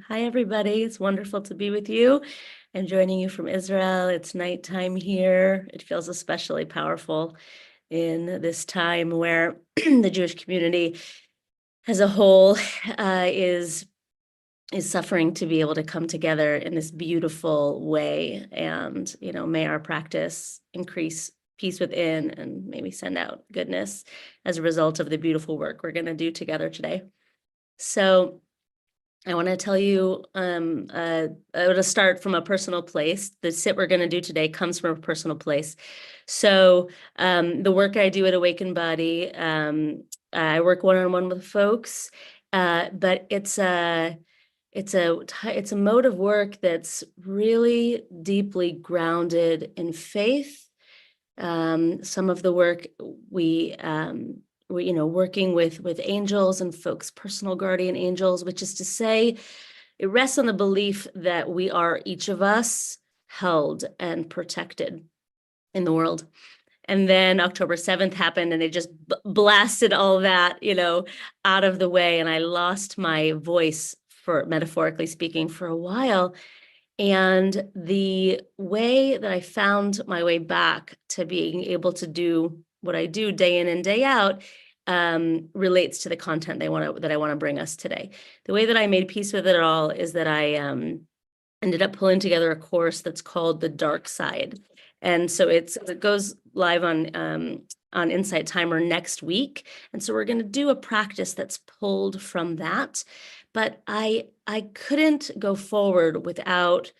Hi, everybody. It's wonderful to be with you and joining you from Israel. It's nighttime here. It feels especially powerful in this time where the Jewish community as a whole is suffering to be able to come together in this beautiful way. And, may our practice increase peace within and maybe send out goodness as a result of the beautiful work we're going to do together today. So I want to tell you, to start from a personal place. The sit we're going to do today comes from a personal place. So the work I do at Awakened Body, I work one-on-one with folks, but it's a mode of work that's really deeply grounded in faith. Some of the work we working with angels and folks, personal guardian angels, which is to say, it rests on the belief that we are, each of us, held and protected in the world. And then October 7th happened and it just blasted all that, out of the way. And I lost my voice, for metaphorically speaking, for a while. And the way that I found my way back to being able to do what I do day in and day out relates to the content that I want to bring us today. The way that I made peace with it all is that I ended up pulling together a course that's called The Dark Side. And so it goes live on Insight Timer next week. And so we're going to do a practice that's pulled from that. But I couldn't go forward without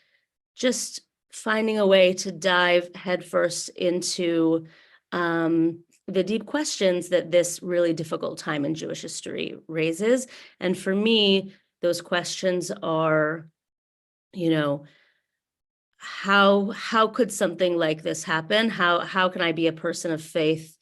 just finding a way to dive headfirst into the deep questions that this really difficult time in Jewish history raises. And for me, those questions are, how could something like this happen? How can I be a person of faith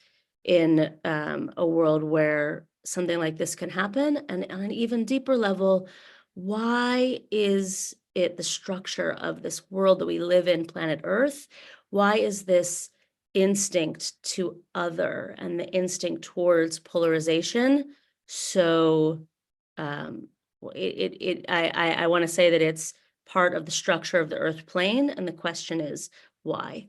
in a world where something like this can happen? And on an even deeper level, why is it the structure of this world that we live in, planet Earth? Why is this instinct to other and the instinct towards polarization so I want to say that it's part of the structure of the earth plane, and the question is why.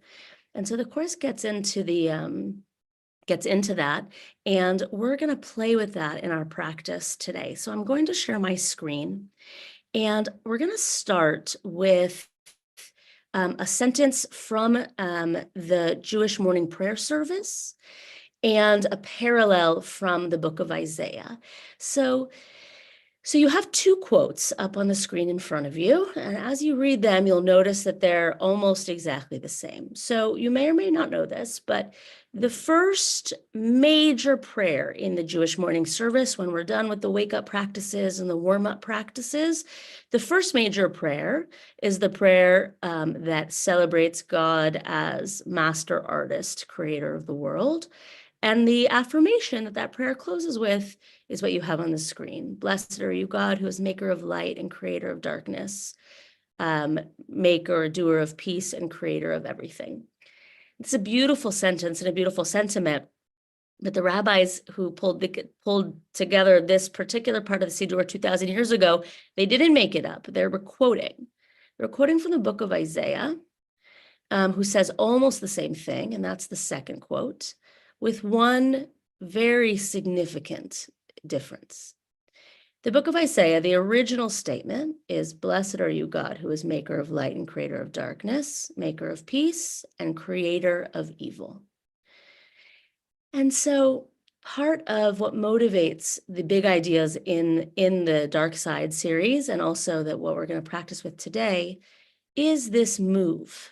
And so the course gets into that, and we're going to play with that in our practice today. So I'm going to share my screen, and we're going to start with a sentence from the Jewish morning prayer service and a parallel from the book of Isaiah. So you have two quotes up on the screen in front of you, and as you read them, you'll notice that they're almost exactly the same. So you may or may not know this, but the first major prayer in the Jewish morning service, when we're done with the wake-up practices and the warm-up practices, the first major prayer is the prayer that celebrates God as master artist, creator of the world. And the affirmation that prayer closes with is what you have on the screen. Blessed are you, God, who is maker of light and creator of darkness, maker, doer of peace, and creator of everything. It's a beautiful sentence and a beautiful sentiment. But the rabbis who pulled together this particular part of the Siddur 2,000 years ago, they didn't make it up. They were quoting. They're quoting from the book of Isaiah, who says almost the same thing, and that's the second quote, with one very significant difference. The book of Isaiah, the original statement is, blessed are you, God, who is maker of light and creator of darkness, maker of peace, and creator of evil. And so part of what motivates the big ideas in the Dark Side series, and also that what we're going to practice with today, is this move.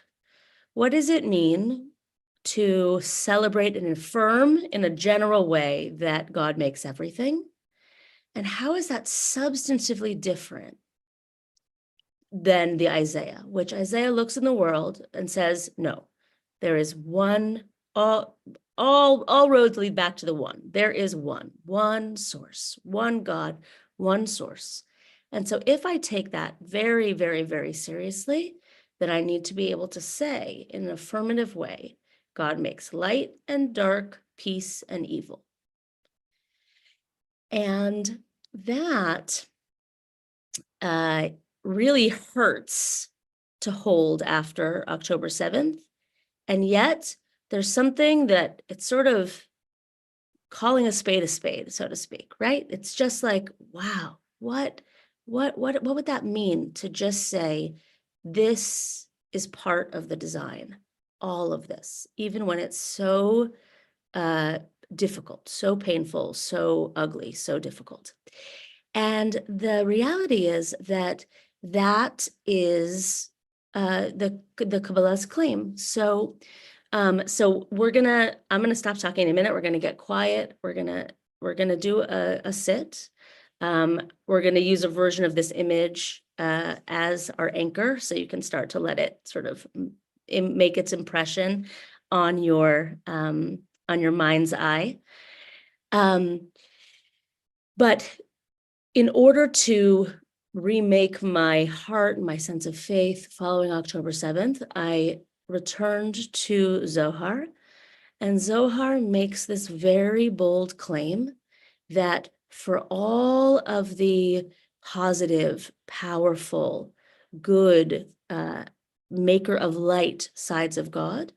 What does it mean to celebrate and affirm in a general way that God makes everything? And how is that substantively different than the Isaiah, which Isaiah looks in the world and says, no, there is one, all roads lead back to the one. There is one source, one God, one source. And so if I take that very, very, very seriously, then I need to be able to say in an affirmative way, God makes light and dark, peace and evil. And that really hurts to hold after October 7th. And yet there's something that it's sort of calling a spade, so to speak, right? It's just like, wow, what would that mean to just say, this is part of the design, all of this, even when it's so difficult, so painful, so ugly, so difficult. And the reality is that that is the Kabbalah's claim. So I'm gonna stop talking in a minute. We're gonna get quiet. We're gonna do a sit. We're gonna use a version of this image as our anchor, so you can start to let it sort of make its impression on your mind's eye. But in order to remake my heart and my sense of faith following October 7th, I returned to Zohar, and Zohar makes this very bold claim that for all of the positive, powerful, good, maker of light sides of God,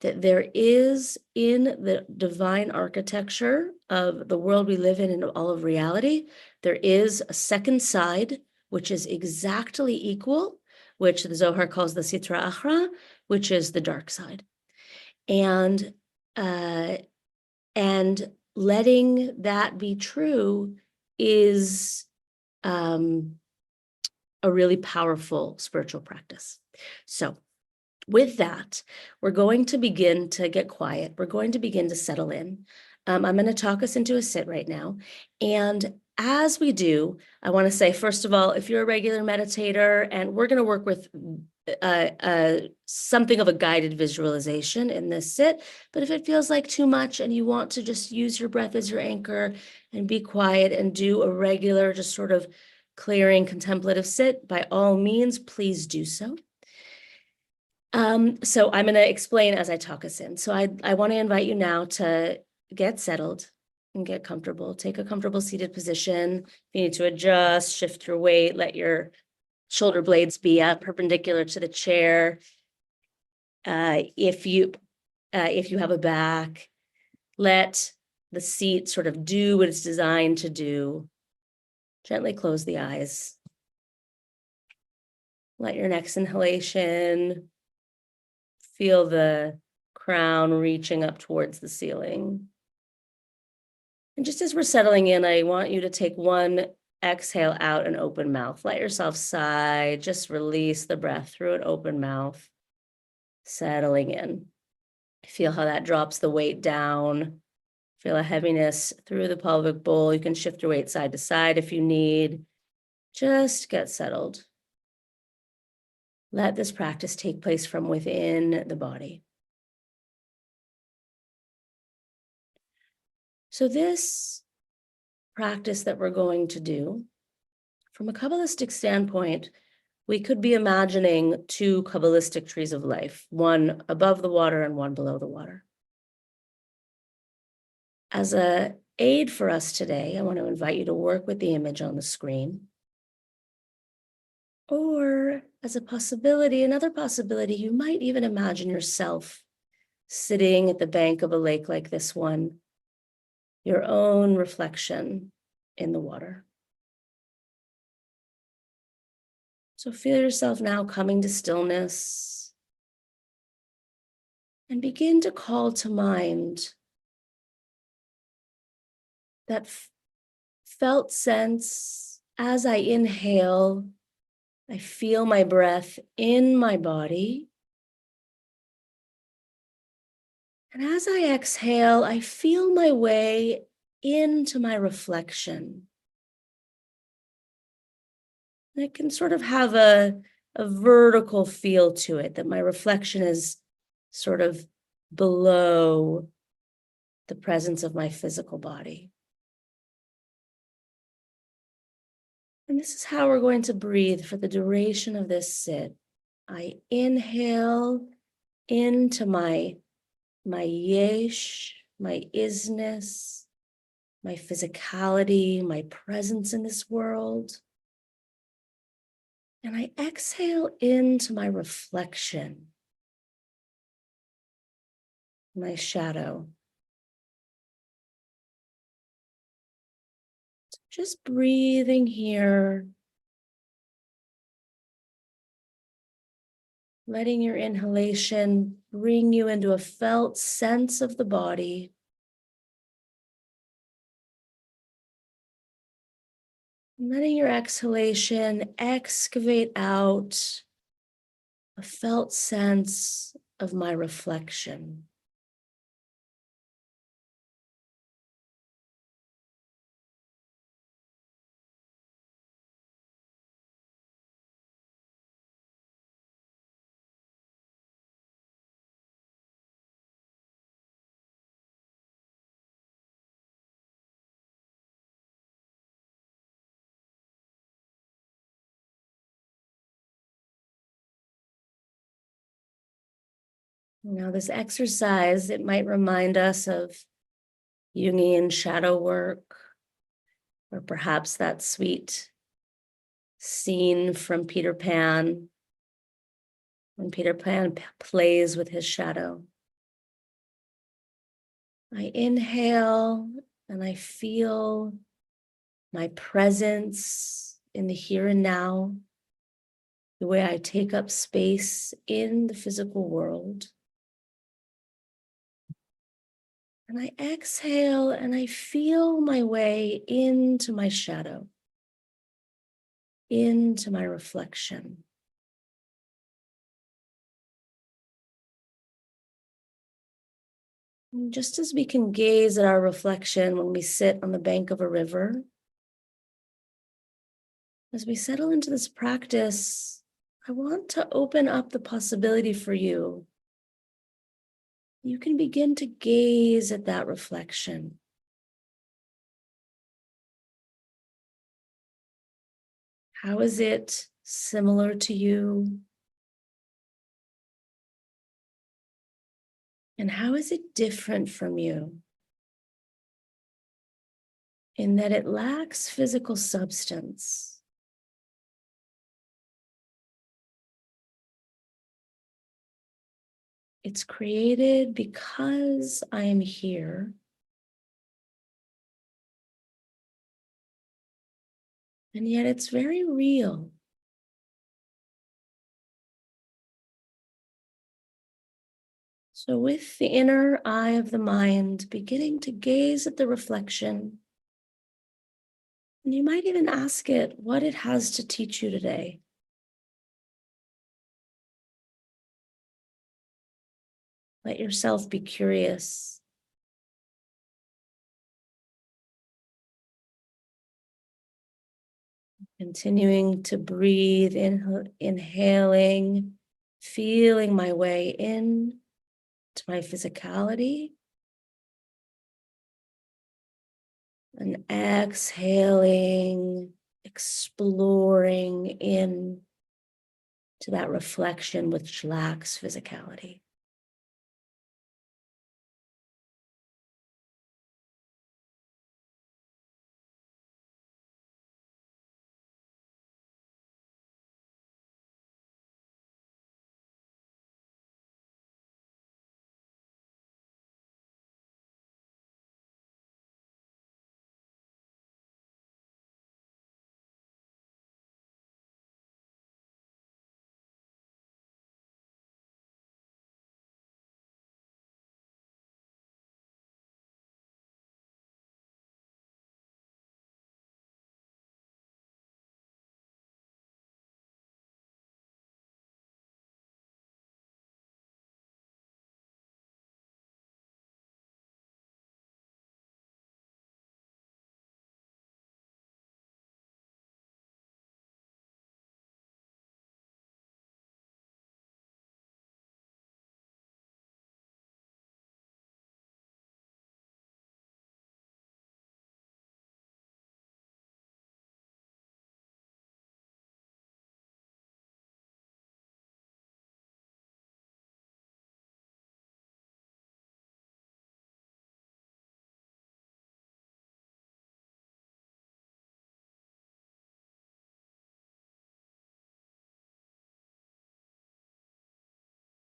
that there is in the divine architecture of the world we live in and all of reality, there is a second side, which is exactly equal, which the Zohar calls the Sitra Achra, which is the dark side. And letting that be true is a really powerful spiritual practice. So with that, we're going to begin to get quiet. We're going to begin to settle in. I'm going to talk us into a sit right now. And as we do, I want to say, first of all, if you're a regular meditator, and we're going to work with something of a guided visualization in this sit, but if it feels like too much and you want to just use your breath as your anchor and be quiet and do a regular, just sort of clearing contemplative sit, by all means, please do so. So I'm going to explain as I talk us in. So I want to invite you now to get settled and get comfortable. Take a comfortable seated position. If you need to adjust, shift your weight, let your shoulder blades be up perpendicular to the chair. If you have a back, let the seat sort of do what it's designed to do. Gently close the eyes. Let your next inhalation feel the crown reaching up towards the ceiling. And just as we're settling in, I want you to take one exhale out and open mouth. Let yourself sigh. Just release the breath through an open mouth, settling in. Feel how that drops the weight down. Feel a heaviness through the pelvic bowl. You can shift your weight side to side if you need. Just get settled. Let this practice take place from within the body. So this practice that we're going to do, from a Kabbalistic standpoint, we could be imagining two Kabbalistic trees of life, one above the water and one below the water. As an aid for us today, I want to invite you to work with the image on the screen. Or as a possibility, another possibility, you might even imagine yourself sitting at the bank of a lake like this one, your own reflection in the water. So feel yourself now coming to stillness and begin to call to mind that felt sense. As I inhale, I feel my breath in my body. And as I exhale, I feel my way into my reflection. And it can sort of have a vertical feel to it, that my reflection is sort of below the presence of my physical body. And this is how we're going to breathe for the duration of this sit. I inhale into my yesh, my isness, my physicality, my presence in this world. And I exhale into my reflection, my shadow. Just breathing here, letting your inhalation bring you into a felt sense of the body. Letting your exhalation excavate out a felt sense of my reflection. Now, this exercise, it might remind us of Jungian shadow work, or perhaps that sweet scene from Peter Pan, when Peter Pan plays with his shadow. I inhale and I feel my presence in the here and now, the way I take up space in the physical world. And I exhale and I feel my way into my shadow, into my reflection. And just as we can gaze at our reflection when we sit on the bank of a river, as we settle into this practice, I want to open up the possibility for you. You can begin to gaze at that reflection. How is it similar to you? And how is it different from you? In that it lacks physical substance. It's created because I am here. And yet it's very real. So with the inner eye of the mind, beginning to gaze at the reflection, and you might even ask it what it has to teach you today. Let yourself be curious. Continuing to breathe, inhaling, feeling my way in to my physicality, and exhaling, exploring in to that reflection which lacks physicality.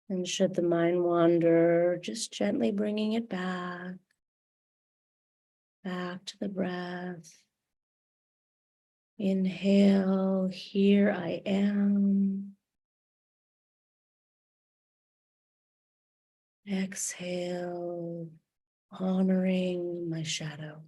And should the mind wander, just gently bringing it back to the breath. Inhale, here I am. Exhale, honoring my shadow.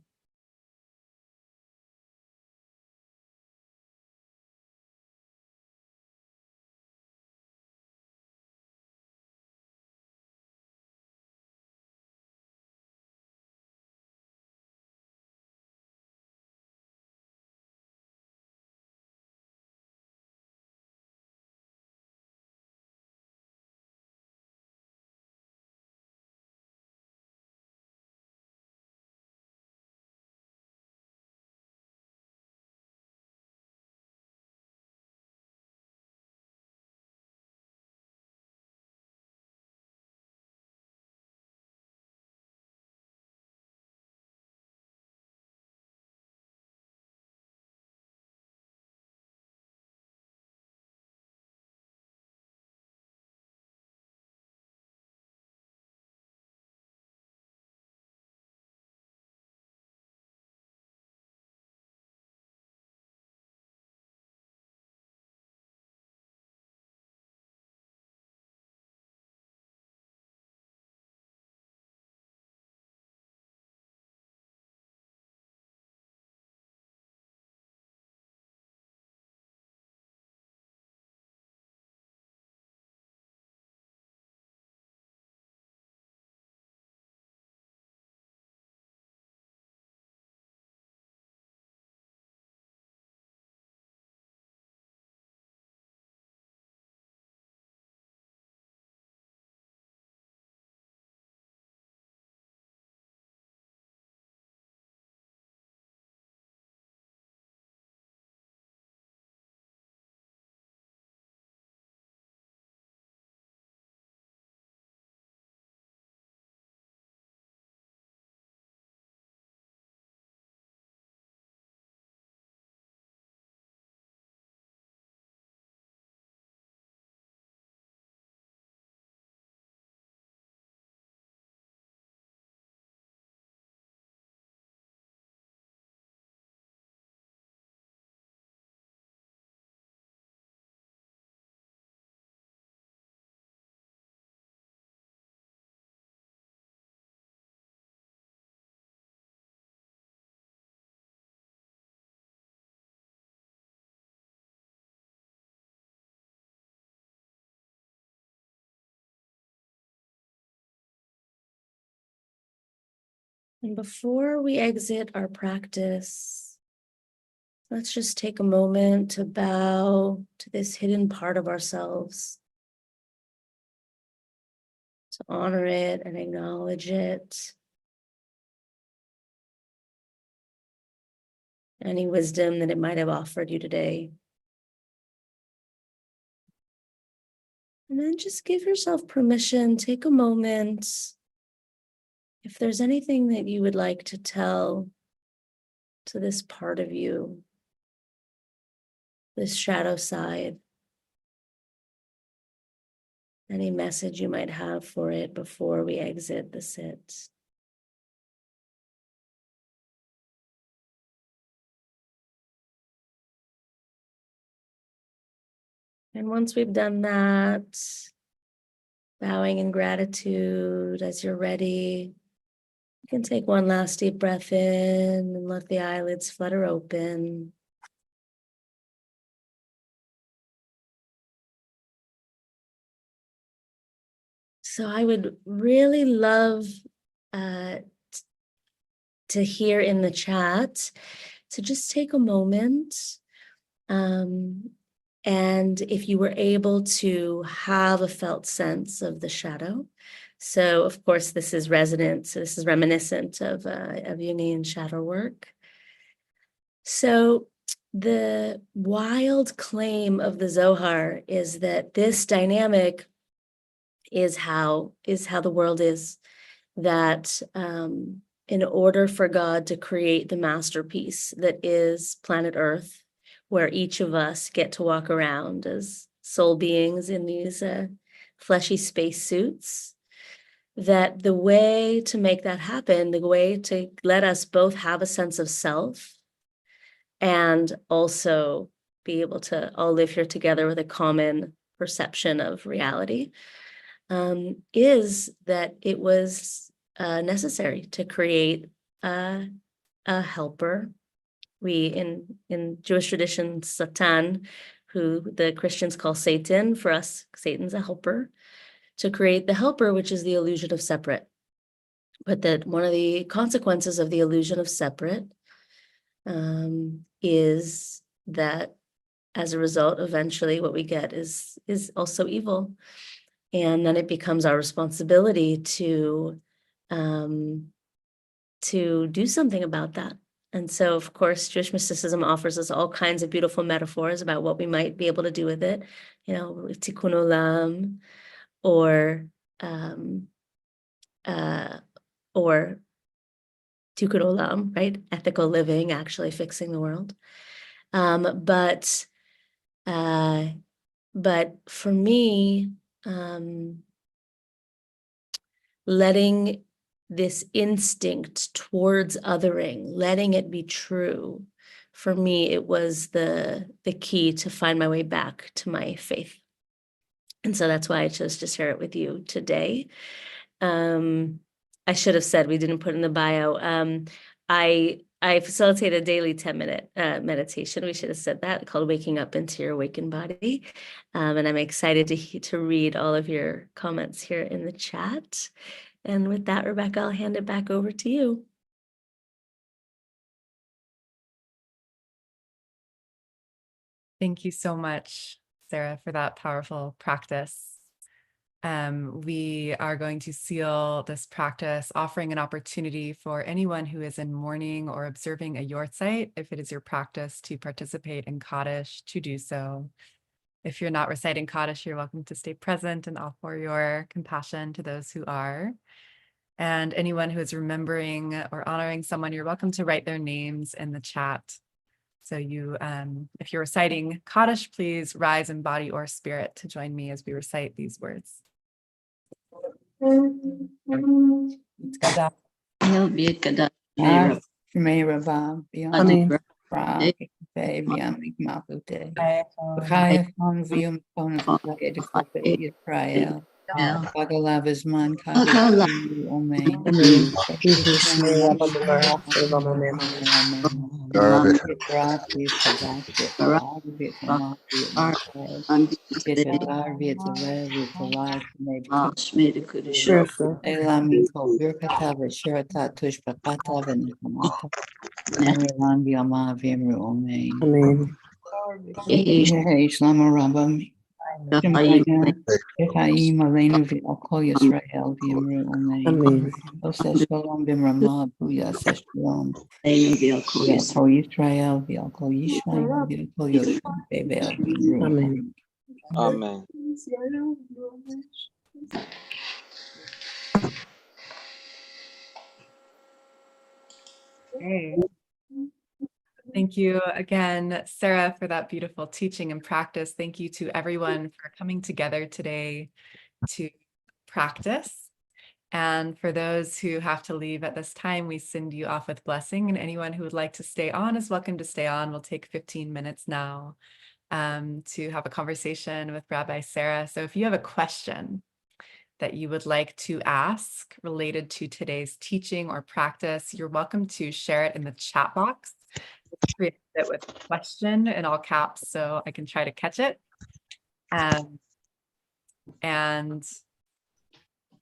And before we exit our practice, let's just take a moment to bow to this hidden part of ourselves, to honor it and acknowledge it. Any wisdom that it might have offered you today. And then just give yourself permission, take a moment. If there's anything that you would like to tell to this part of you, this shadow side, any message you might have for it before we exit the sit. And once we've done that, bowing in gratitude, as you're ready, you can take one last deep breath in and let the eyelids flutter open. So I would really love uh, to hear in the chat to just take a moment. And if you were able to have a felt sense of the shadow. So of course, this is resonant. So this is reminiscent of Jungian shadow work. So the wild claim of the Zohar is that this dynamic is how the world is, that in order for God to create the masterpiece that is planet Earth, where each of us get to walk around as soul beings in these fleshy spacesuits, that the way to make that happen, the way to let us both have a sense of self and also be able to all live here together with a common perception of reality, is that it was necessary to create a helper. We in Jewish tradition, Satan, who the Christians call Satan, for us, Satan's a helper, to create the helper, which is the illusion of separate. But that one of the consequences of the illusion of separate is that as a result, eventually what we get is also evil. And then it becomes our responsibility to do something about that. And so, of course, Jewish mysticism offers us all kinds of beautiful metaphors about what we might be able to do with it, you know, tikkun olam, um, or tikkun olam, right? Ethical living, actually fixing the world. But for me, letting this instinct towards othering, letting it be true, for me, it was the key to find my way back to my faith. And so that's why I chose to share it with you today. I should have said, we didn't put in the bio. I facilitate a daily 10-minute meditation. We should have said that, called Waking Up into Your Awakened Body. And I'm excited to read all of your comments here in the chat. And with that, Rebecca, I'll hand it back over to you. Thank you so much, Sara, for that powerful practice. We are going to seal this practice, offering an opportunity for anyone who is in mourning or observing a yortzeit, if it is your practice to participate in Kaddish, to do so. If you're not reciting Kaddish, you're welcome to stay present and offer your compassion to those who are. And anyone who is remembering or honoring someone, you're welcome to write their names in the chat. So you, if you're reciting Kaddish, please rise in body or spirit to join me as we recite these words. Pagalavas man Omen. Echaim Aleinu v'Kol Yisrael v'Yimru Amen. Oseh Shalom b'Ramah v'Yaseh Shalom v'Kol Yisrael v'Kol Yishmael v'Kol Yoshua Bevel v'Yimru Amen. Amen. Okay. Thank you again, Sara, for that beautiful teaching and practice. Thank you to everyone for coming together today to practice. And for those who have to leave at this time, we send you off with blessing. And anyone who would like to stay on is welcome to stay on. We'll take 15 minutes now to have a conversation with Rabbi Sara. So if you have a question that you would like to ask related to today's teaching or practice, you're welcome to share it in the chat box. Create it with question in all caps so I can try to catch it. And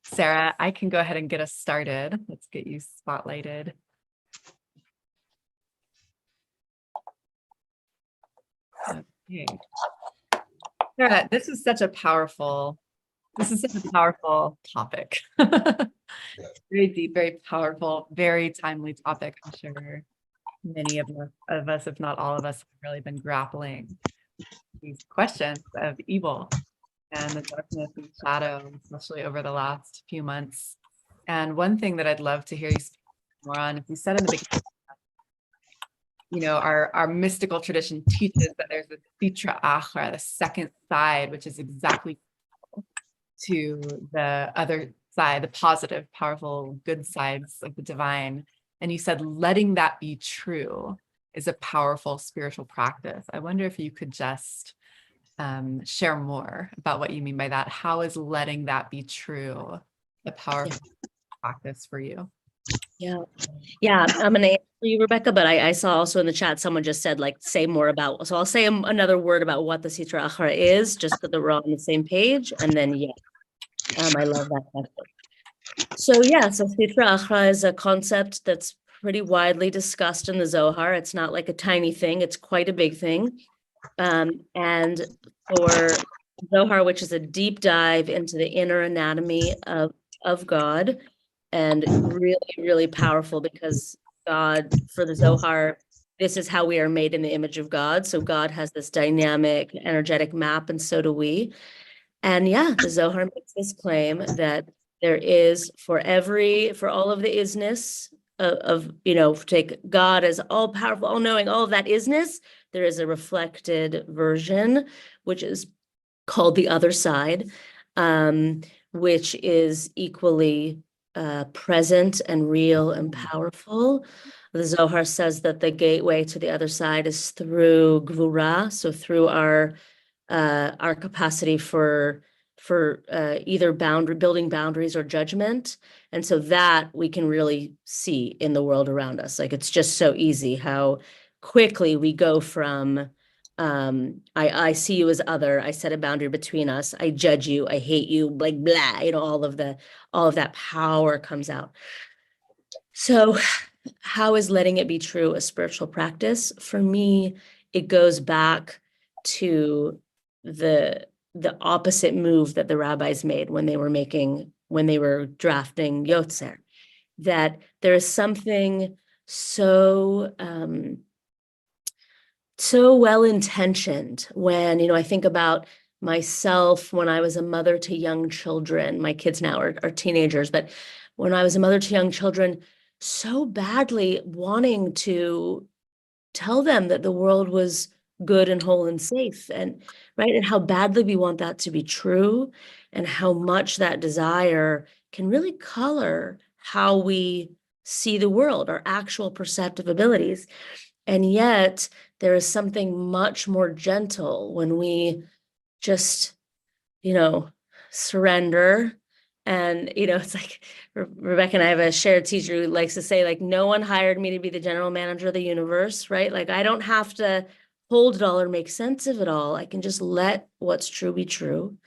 Sara, I can go ahead and get us started. Let's get you spotlighted. Okay. Sara, this is such a powerful topic. Very deep, very powerful, very timely topic. I'm sure many of us, if not all of us, have really been grappling these questions of evil and the darkness and shadow, especially over the last few months. And one thing that I'd love to hear you speak more on, if you said in the beginning, you know, our mystical tradition teaches that there's the sitra achra, the second side, which is exactly to the other side, the positive, powerful, good sides of the divine. And you said letting that be true is a powerful spiritual practice. I wonder if you could just share more about what you mean by that. How is letting that be true a powerful practice for you? Yeah. Yeah. I'm going to answer you, Rebecca, but I saw also in the chat, someone just said, like, say more about, so I'll say another word about what the Sitra Achra is, just so that we're all on the same page. And then, yeah, I love that question. So yeah, so Sitra Achra is a concept that's pretty widely discussed in the Zohar. It's not like a tiny thing, it's quite a big thing. And for Zohar, which is a deep dive into the inner anatomy of God, and really, really powerful, because God, for the Zohar, this is how we are made in the image of God. So God has this dynamic, energetic map, and so do we. And yeah, the Zohar makes this claim that there is for all of the isness take God as all powerful, all knowing, all of that isness, there is a reflected version, which is called the other side, which is equally present and real and powerful. The Zohar says that the gateway to the other side is through Gvura, so through our capacity for either building boundaries or judgment. And so that we can really see in the world around us. Like, it's just so easy how quickly we go from I see you as other, I set a boundary between us, I judge you, I hate you, like blah, all of that power comes out. So how is letting it be true a spiritual practice? For me, it goes back to the opposite move that the rabbis made when they were drafting Yotzer, that there is something so well-intentioned when, I think about myself when I was a mother to young children. My kids now are teenagers, but when I was a mother to young children, so badly wanting to tell them that the world was good and whole and safe, and right, and how badly we want that to be true, and how much that desire can really color how we see the world, our actual perceptive abilities. And yet there is something much more gentle when we just, surrender. And, it's like Rebecca and I have a shared teacher who likes to say, like, no one hired me to be the general manager of the universe, right? Like, I don't have to hold it all or make sense of it all. I can just let what's true be true.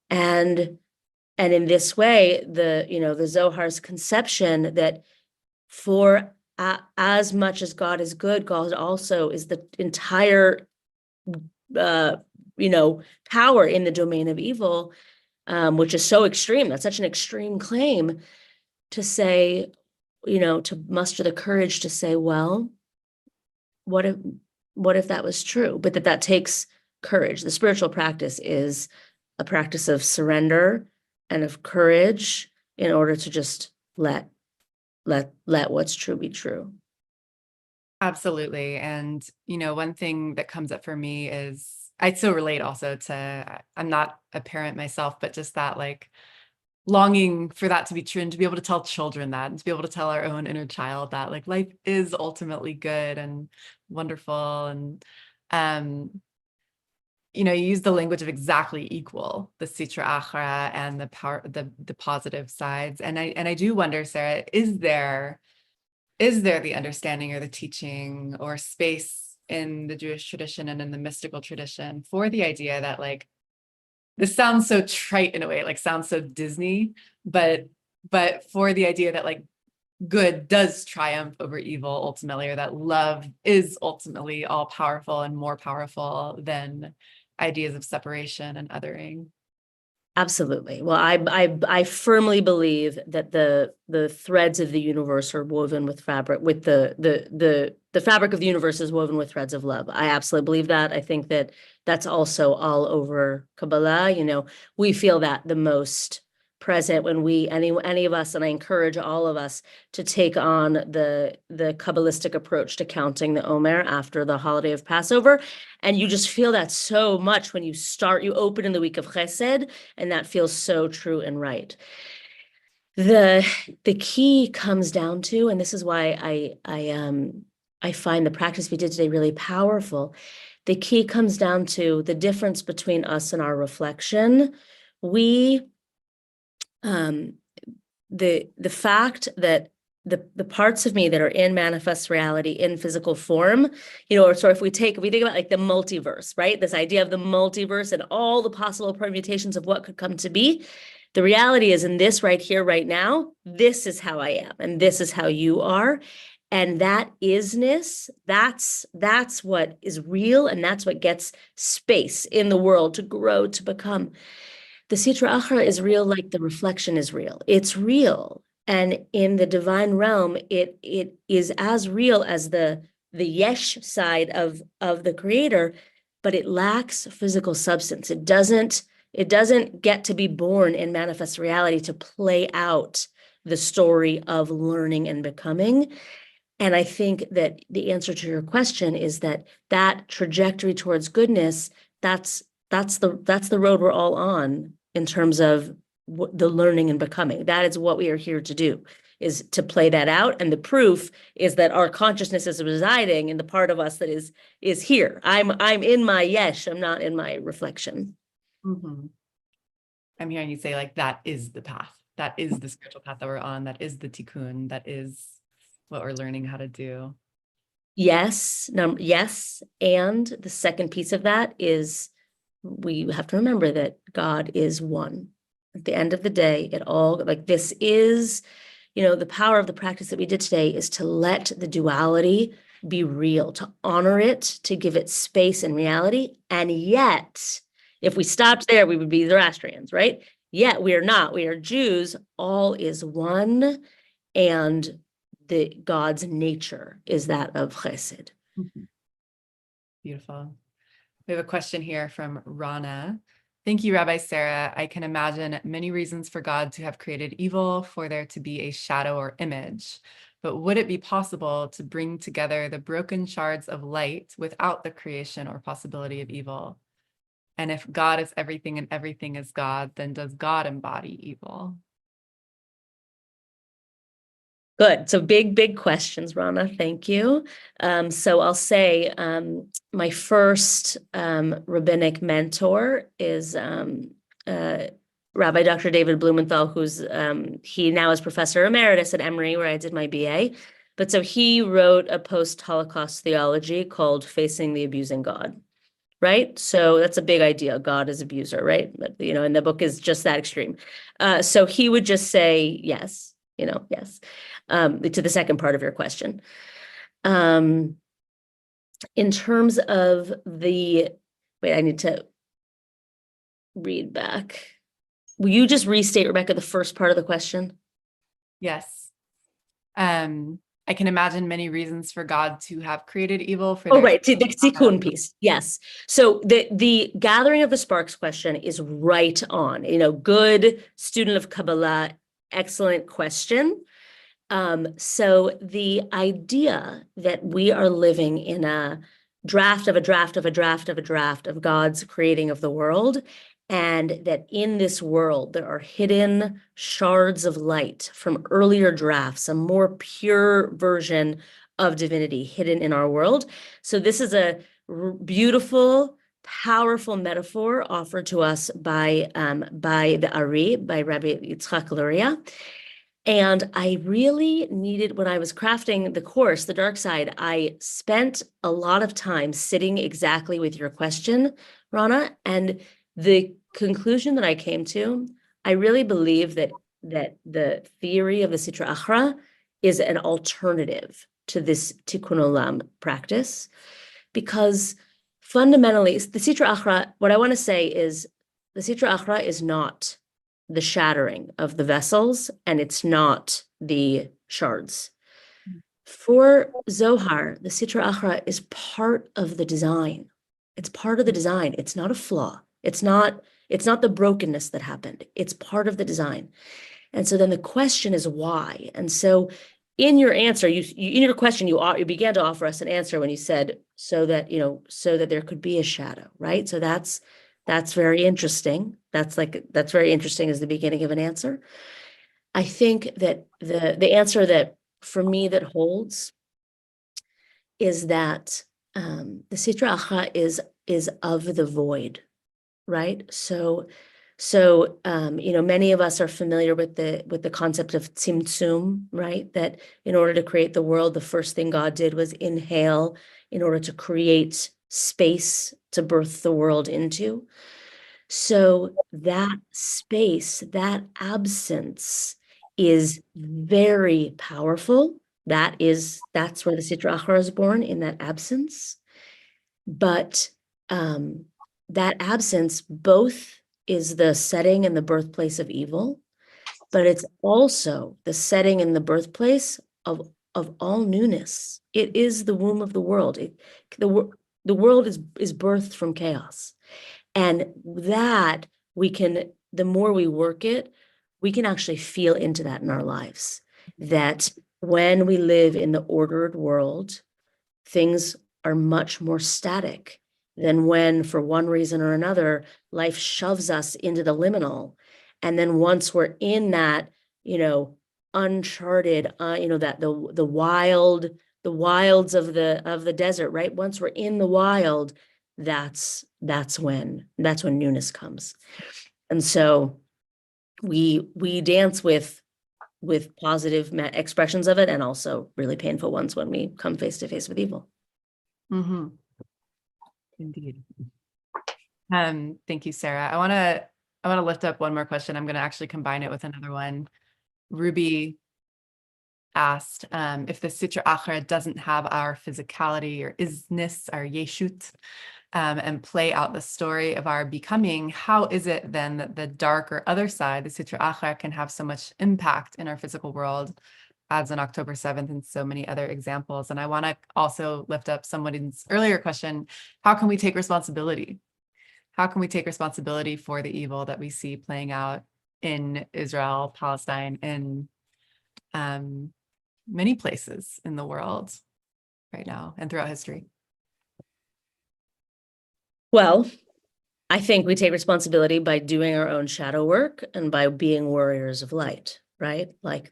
And in this way, the Zohar's conception that for as much as God is good, God also is the entire power in the domain of evil, which is so extreme. That's such an extreme claim to say, to muster the courage to say, well, what if that was true? But that takes courage. The spiritual practice is a practice of surrender and of courage in order to just let what's true be true. Absolutely. And, one thing that comes up for me is I so relate also to, I'm not a parent myself, but just that, like, longing for that to be true, and to be able to tell children that, and to be able to tell our own inner child that, like, life is ultimately good and wonderful. And, you use the language of exactly equal, the Sitra Achra and the power, the positive sides. And I do wonder, Sarah, is there the understanding or the teaching or space in the Jewish tradition and in the mystical tradition for the idea that, like, this sounds so trite in a way, like sounds so Disney, but for the idea that, like, good does triumph over evil ultimately, or that love is ultimately all powerful and more powerful than ideas of separation and othering. Absolutely. Well, I firmly believe that the threads of the universe are woven with fabric, with the fabric of the universe is woven with threads of love. I absolutely believe that. I think that's also all over Kabbalah. We feel that the most present when any of us, and I encourage all of us to take on the Kabbalistic approach to counting the Omer after the holiday of Passover. And you just feel that so much when you open in the week of Chesed, and that feels so true and right. The key comes down to, and this is why I find the practice we did today really powerful. The key comes down to the difference between us and our reflection. The fact that the parts of me that are in manifest reality in physical form, or if we think about like the multiverse, right? This idea of the multiverse and all the possible permutations of what could come to be. The reality is, in this right here, right now, this is how I am, and this is how you are. And that isness, that's what is real, and that's what gets space in the world to grow, to become. The Sitra Achra is real like the reflection is real. It's real. And in the divine realm, it is as real as the yesh side of the creator, but it lacks physical substance. It doesn't get to be born in manifest reality to play out the story of learning and becoming. And I think that the answer to your question is that trajectory towards goodness, that's the road we're all on in terms of the learning and becoming. That is what we are here to do, is to play that out. And the proof is that our consciousness is residing in the part of us that is here. I'm in my yesh, I'm not in my reflection. Mm-hmm. I'm hearing you say, like, that is the path. That is the spiritual path that we're on. That is the tikkun. That is what we're learning how to do. Yes. Yes. And the second piece of that is we have to remember that God is one. At the end of the day, this is, the power of the practice that we did today is to let the duality be real, to honor it, to give it space and reality. And yet, if we stopped there, we would be Zoroastrians, right? Yet we are not. We are Jews. All is one. And the God's nature is that of Chesed. Mm-hmm. Beautiful. We have a question here from Rana. Thank you, Rabbi Sara. I can imagine many reasons for God to have created evil, for there to be a shadow or image. But would it be possible to bring together the broken shards of light without the creation or possibility of evil? And if God is everything and everything is God, then does God embody evil? Good. So big questions, Rana. Thank you. So I'll say my first rabbinic mentor is Rabbi Dr. David Blumenthal, who's he now is professor emeritus at Emory, where I did my BA. But so he wrote a post-Holocaust theology called Facing the Abusing God. Right? So that's a big idea. God is abuser, right? But, and the book is just that extreme. So he would just say, yes, yes, to the second part of your question. In terms of wait, I need to read back. Will you just restate, Rebecca, the first part of the question? Yes. I can imagine many reasons for God to have created evil. Right, the tikkun piece, yes. So the gathering of the sparks question is right on. Good student of Kabbalah, excellent question. So the idea that we are living in a draft of a draft of a draft of a draft of God's creating of the world, and that in this world there are hidden shards of light from earlier drafts, a more pure version of divinity hidden in our world. So this is a beautiful, powerful metaphor offered to us by the Ari, by Rabbi Yitzchak Luria. And I really needed, when I was crafting the course, The Dark Side, I spent a lot of time sitting exactly with your question, Rana, and the conclusion that I came to, I really believe that the theory of the Sitra Achra is an alternative to this Tikkun Olam practice, because fundamentally, the Sitra Achra, what I want to say is the Sitra Achra is not the shattering of the vessels, and it's not the shards. For Zohar, the Sitra Achra is part of the design. It's part of the design. It's not a flaw. It's not It's not the brokenness that happened. It's part of the design. And so then the question is why? And so in your answer, in your question, you began to offer us an answer when you said, so that there could be a shadow, right? So that's very interesting. That's very interesting as the beginning of an answer. I think that the answer that for me that holds is that the Sitra Achra is of the void, right? So many of us are familiar with the concept of tzimtzum, right? That in order to create the world, the first thing God did was inhale in order to create space to birth the world into. So that space, that absence is very powerful. That's where the Sitra Achra is born, in that absence. But that absence both is the setting and the birthplace of evil, but it's also the setting and the birthplace of all newness. It is the womb of the world. The world is birthed from chaos. And that the more we work it, we can actually feel into that in our lives. That when we live in the ordered world, things are much more static than when, for one reason or another, life shoves us into the liminal. And then once we're in that, uncharted, that the wilds of the desert, right? Once we're in the wild, that's when newness comes. And so we dance with positive expressions of it, and also really painful ones when we come face to face with evil. Mm-hmm. Indeed. Thank you, Sarah. I want to lift up one more question. I'm going to actually combine it with another one. Ruby asked if the Sitra Achra doesn't have our physicality or isness, our yeshut, and play out the story of our becoming, how is it then that the dark or other side, the Sitra Achra, can have so much impact in our physical world, as on October 7th and so many other examples? And I want to also lift up someone's earlier question: how can we take responsibility? How can we take responsibility for the evil that we see playing out in Israel, Palestine, in many places in the world right now and throughout history? Well, I think we take responsibility by doing our own shadow work and by being warriors of light, right? Like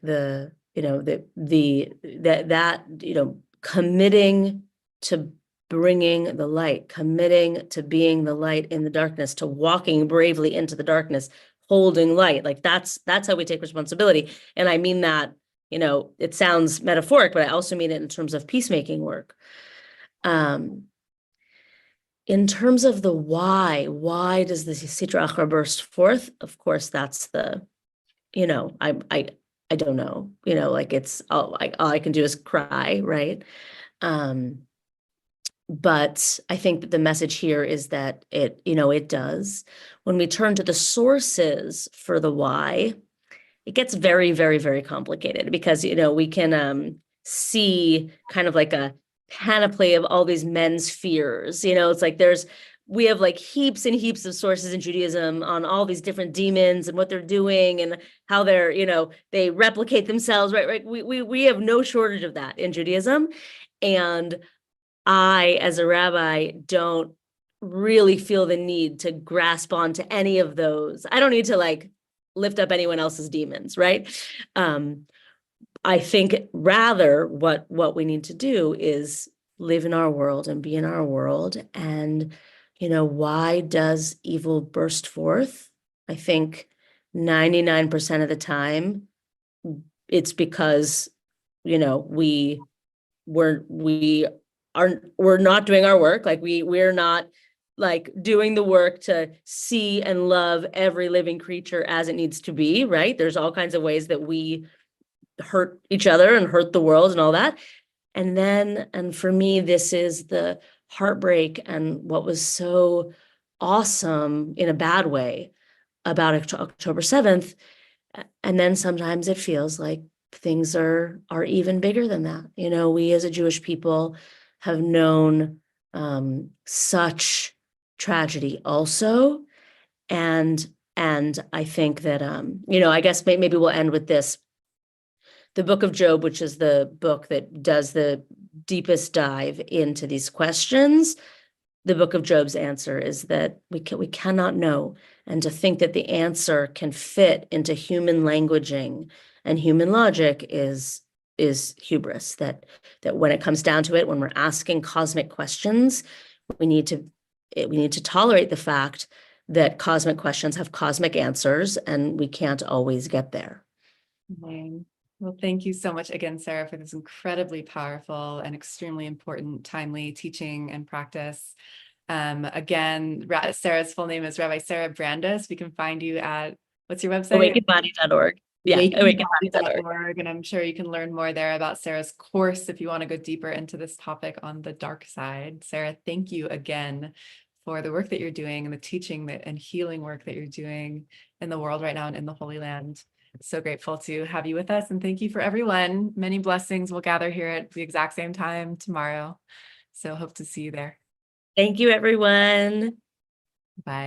committing to bringing the light, committing to being the light in the darkness, to walking bravely into the darkness, holding light. Like that's how we take responsibility. And I mean that, it sounds metaphoric, but I also mean it in terms of peacemaking work. In terms of the why does the Sitra Achra burst forth? Of course, that's I don't know, like it's all I can do is cry, right? But I think that the message here is that it does. When we turn to the sources for the why, it gets very, very, very complicated, because, we can see kind of like a panoply of all these men's fears. It's like we have like heaps and heaps of sources in Judaism on all these different demons and what they're doing and how they're, they replicate themselves, right? We have no shortage of that in Judaism. And I, as a rabbi, don't really feel the need to grasp onto any of those. I don't need to like lift up anyone else's demons, right? I think rather what we need to do is live in our world and be in our world. And, why does evil burst forth? I think 99% of the time it's because, we're not doing our work. Like we're not like doing the work to see and love every living creature as it needs to be, right? There's all kinds of ways that we hurt each other and hurt the world and all that. And for me, this is the heartbreak and what was so awesome in a bad way about October 7th. And then sometimes it feels like things are even bigger than that. We as a Jewish people have known such tragedy also. And I think that, I guess maybe we'll end with this. The book of Job, which is the book that does the deepest dive into these questions, the book of Job's answer is that we cannot know. And to think that the answer can fit into human languaging and human logic is hubris. That when it comes down to it, when we're asking cosmic questions, we need to tolerate the fact that cosmic questions have cosmic answers, and we can't always get there. Amen. Well, thank you so much again, Sara, for this incredibly powerful and extremely important, timely teaching and practice. Again, Sara's full name is Rabbi Sara Brandes. We can find you at, what's your website? Awakenbody.org. Yeah, awakenbody.org. And I'm sure you can learn more there about Sara's course if you want to go deeper into this topic on the dark side. Sara, thank you again for the work that you're doing and the teaching and healing work that you're doing in the world right now and in the Holy Land. So grateful to have you with us, and thank you for everyone. Many blessings. We'll gather here at the exact same time tomorrow. So hope to see you there. Thank you, everyone. Bye.